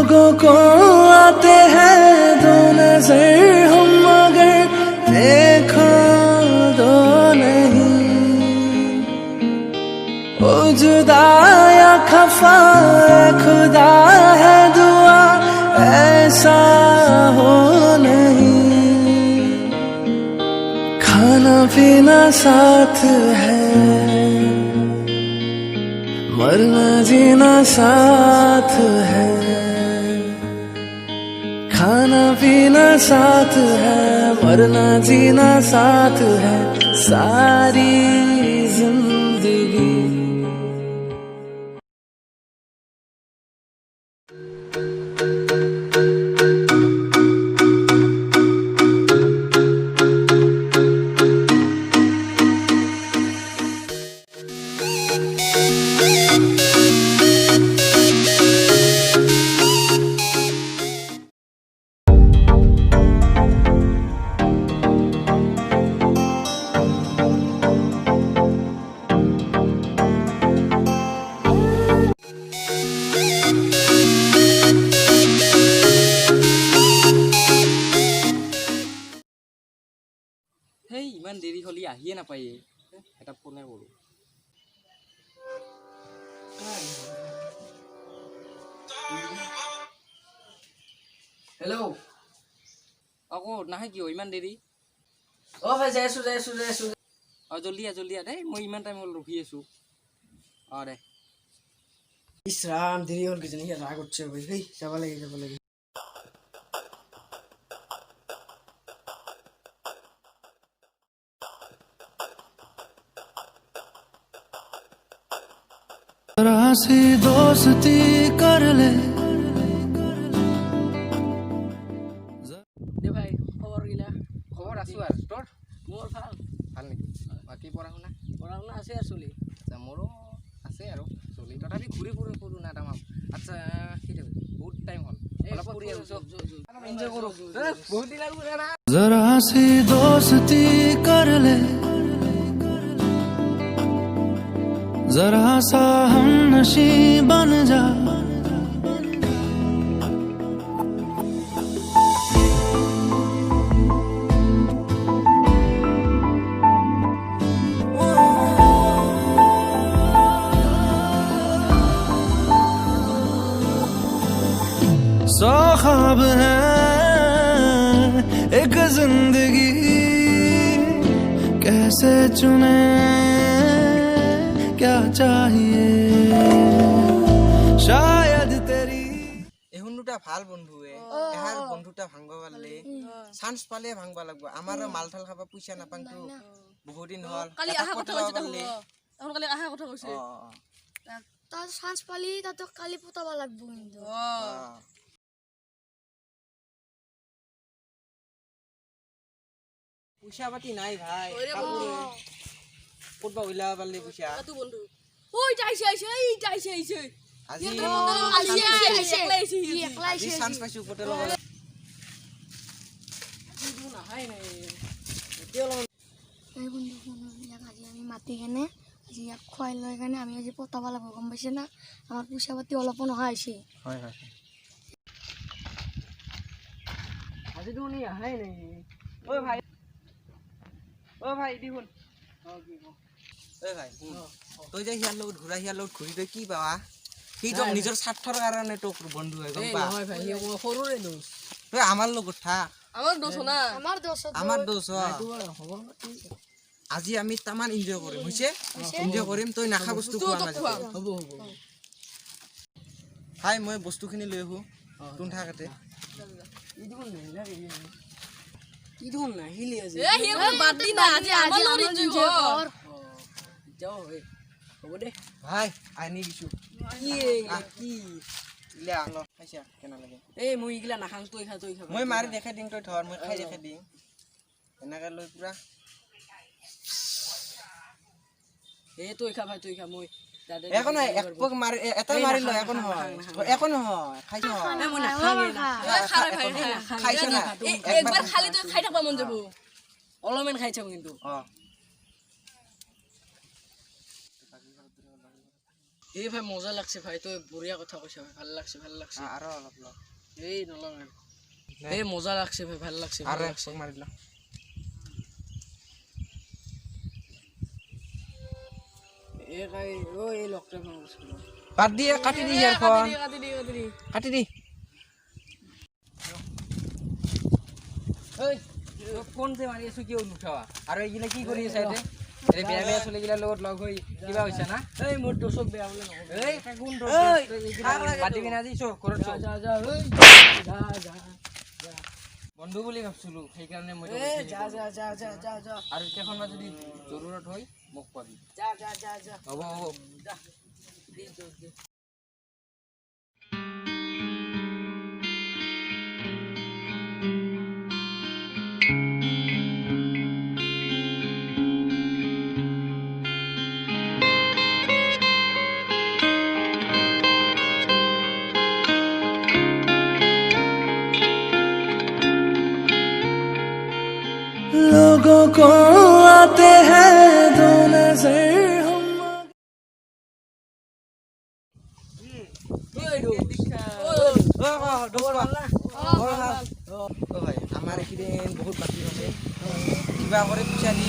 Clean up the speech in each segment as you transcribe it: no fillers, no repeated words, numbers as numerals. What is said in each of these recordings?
लोगों को आते हैं दो नजर हम मगर देखो दो नहीं ओ जुदा या खफा खुदा है दुआ ऐसा हो नहीं खाना पीना साथ है मरना जीना साथ है खाना पीना साथ है मरना जीना साथ है सारी जिंदगी হেই ইমান দেৰি হলি আহিয়ে নাপায়ে এটা ফোনে কৰো হেল্ল' আকৌ নাহে কিয় ইমান দেৰি অ ভাই যাই আছো জলদি আ দেই মই ইমান টাইম হ'ল ৰখি আছো দে ইছ ৰাম দেৰি হ'ল কিজানি সি ৰাগ উঠছে ভাই হেই যাব লাগে जरा सी दोस्ती कर ले দে ভাই খবৰ গিলা খবৰ আছো আৰু তোৰ মোৰ ভাল ভাল নেকি বাকী পঢ়া শুনা আছে আৰু চলি আচ্ছা মোৰো আছে আৰু চলি তথাপি ঘূৰি ফুৰো না তামাম আচ্ছা সেইটো বহুত টাইম হ'ল অলপ ফুৰি আহিছো এনজয় কৰো বহুত দিন আৰু না जरा सी दोस्ती कर ले जरा सा हम नशी बन जा सौ ख्वाब है एक जिंदगी कैसे चुने क्या चाहिए शायद तेरी এখন দুটা ভাল বন্ধুৱে এহার বন্ধুটা ভাঙবা পারলে চান্স পালে ভাঙবা লাগবো আমারও মালঠাল খাবা পয়সা নাপাংতো বহুত দিন হল কালি এটা আহা কথা কথা কৈছে পারলে এখন কালি আহা কথা কৈছে তার চান্স পালি তাতো কালি পতাবা লাগবো কিন্তু পয়সা পাতি নাই ভাই ক'তবা ওলাব পারলে পয়সা তো বন্ধু ওই যাইছে আজি আজি চান্স পাইছো পটেল এই বন্ধু শুনো ইয়াক আজি আমি মাতি কেনে আজি ইয়াক খুৱাই লৈ কেনে আমি আজি পতাবা লাগবো গম পাইছে না আমার পয়সা পাতি অলপো নহা হৈছে হয় হয় আজি তুমি আহাই নাই ও ভাই দেখুন ঐ ভাই তই যে হিয়ার লগত ঘূৰি তই কি পাৱা সি তো নিজৰ স্বাৰ্থৰ কাৰণে তোক বন্ধু হয় গম পা নহয় ভাই সি মই সৰুৰে দোষ তই আমাৰ লগত থাক আমাৰ দোষ না আমাৰ দোষ আমাৰ দোষ আজি আমি তামান এনজয় কৰিম হৈছে এনজয় কৰিম তই নাখা বস্তু খোৱা নাযাব হ'ব হাই মই বস্তুখিনি লৈ আহো তোন থাকতে ইদুন না হিলি আছে এ হি বাদ দি না আজি আমার লরি জীব যাও হে হ'ব দে ভাই আনি দিছো কি লে আলো খাইছা কেনা লাগে এই মই ইগলা নাখাং তই খা মই মাৰি দেখাই দিম তই ধৰ মই খাই দেখাই দিম এনেকে লৈ পুৰা এই তই খা ভাই তই খা মই একো নাই এক পক মাৰি এটা মাৰি ল একো নহয় খাইছ মই নাখাং খারে ভাই খাইছ না একবার খালি তুই খাই থাকবা মন যাব অলপমান খাই চাম কিন্তু এই ভাই মজা লাগছে ভাই তই বঢ়িয়া কথা কৈছ ভাই ভাল লাগছে আৰু অলপ ল এই নলং এই মজা লাগছে ভাই ভাল লাগছে আৰু এক মাৰি ল এই কাই ও এই লকটা ফোন কৰিছিল বাদ দি কাটি দি ইয়াৰখন কাটি দি ঐ ফোন যে মাৰি আছো কিয় নুঠাৱা আৰু এইগিলা কি কৰি আছে এতে এই বেয়া বেয়া চলিগিলাৰ লগত লগ হৈ কিবা হৈছে না এই মোৰ দোষক বেয়া বোলে নহয় এই কোন বাদ দিবি না আজি চো ঘৰত চো যা যা ঐ যা বন্ধু বুলি ভাবছিলো সেইকাৰণে মই এ যা যা যা যা যা যা আৰু কেইখনমান যদি জৰুৰত হয় মোক পাবি যা যা যা যা হ'ব হ'ব যা প্লিজ দে लोगों को आते हैं दो नजर हम আমাৰ এইকেইদিন বহুত বাকী আছে কিবা কৰি পইচা দি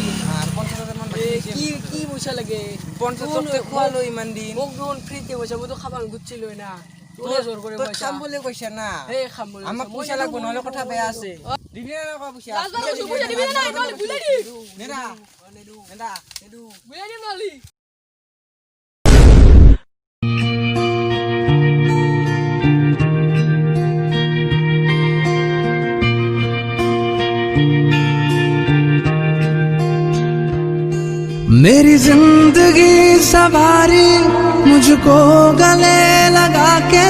50,000 মান বাকী আছে কি কি পইচা লাগে 50,000 খোৱালো ইমান দিন মোক দেখোন ফ্ৰীতে পইচা মইতো খাব গুচিলো না তোৰে জোৰ কৰি তই পইচা খাম বুলি কৈছা না এই খাম বুলি আমাক পইচা লাগব নহলে কথা বেয়া আছে দিবি না নকওঁ পইচা পইচা দিবি না নহলে বুলাই দি নেদা নেদা বুলাই দি নহলি मेरी जिंदगी सवारी मुझको गले लगा के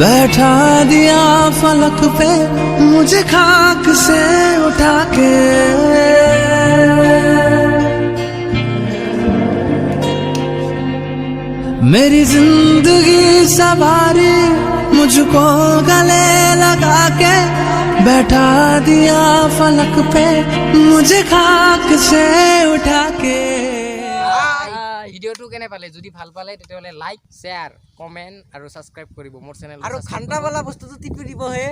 बैठा दिया फलक पे मुझे खाक से उठा के मेरी जिंदगी सवारी मुझको गले लगा के बैठा दिया फलक पे मुझे खाक से उठा के ভিডিওটো কেনে পালে যদি ভাল পালে তেতিয়াহ'লে লাইক শ্বেয়াৰ কমেণ্ট আৰু ছাবস্ক্ৰাইব কৰিব মোৰ চেনেল আৰু খান্দাৱালা বস্তুটো টিপি দিব হে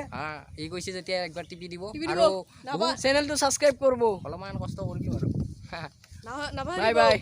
এই কৈছে যেতিয়া একবাৰ টিপি দিব টিপি দিব। আৰু চেনেলটো ছাবস্ক্ৰাইব কৰিব অলপমান কষ্ট কৰিলো আৰু নাপাহৰিব বাই বাই